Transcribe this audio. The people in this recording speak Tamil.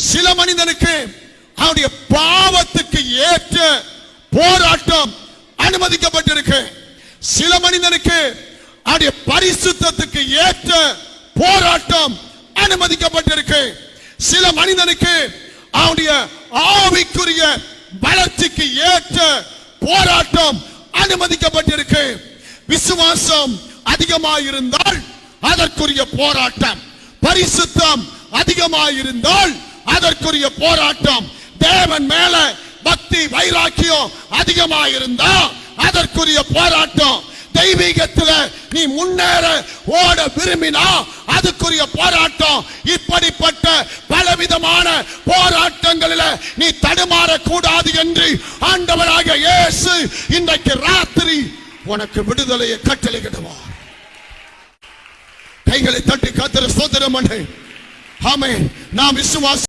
சில மனிதனுக்கு அவருடைய பாவத்துக்கு ஏற்ற போராட்டம் அனுமதிக்கப்பட்டிருக்கு. சில மனிதனுக்கு அவருடைய பரிசுத்தத்துக்கு ஏற்ற போராட்டம் அனுமதிக்கப்பட்டிருக்கு. சில மனிதனுக்கு அவருடைய ஆவிக்குரிய வளர்ச்சிக்கு ஏற்ற போராட்டம் அனுமதிக்கப்பட்டிருக்கு. விசுவாசம் அதிகமாயிருந்தால் அதற்குரிய போராட்டம், பரிசுத்தம் அதிகமாயிருந்தால் அதற்குரிய போராட்டம், தேவன் மேல பக்தி வைராக்கியம் அதிகமாயிருந்தா அதற்குரிய போராட்டம், தெய்வீகத்தில் நீ முன்னேற ஓட விரும்பினா அதுக்குரிய போராட்டம். இப்படிப்பட்ட பலவிதமான போராட்டங்களில் நீ தடுமாற கூடாது என்று ஆண்டவராக இயேசு இன்றைக்கு ராத்திரி உனக்கு விடுதலையை கட்டளையிடுவார். கைகளை தட்டி கர்த்தரை ஸ்தோத்திரம் பண்ணு. ஆமென். நாம் விசுவாசி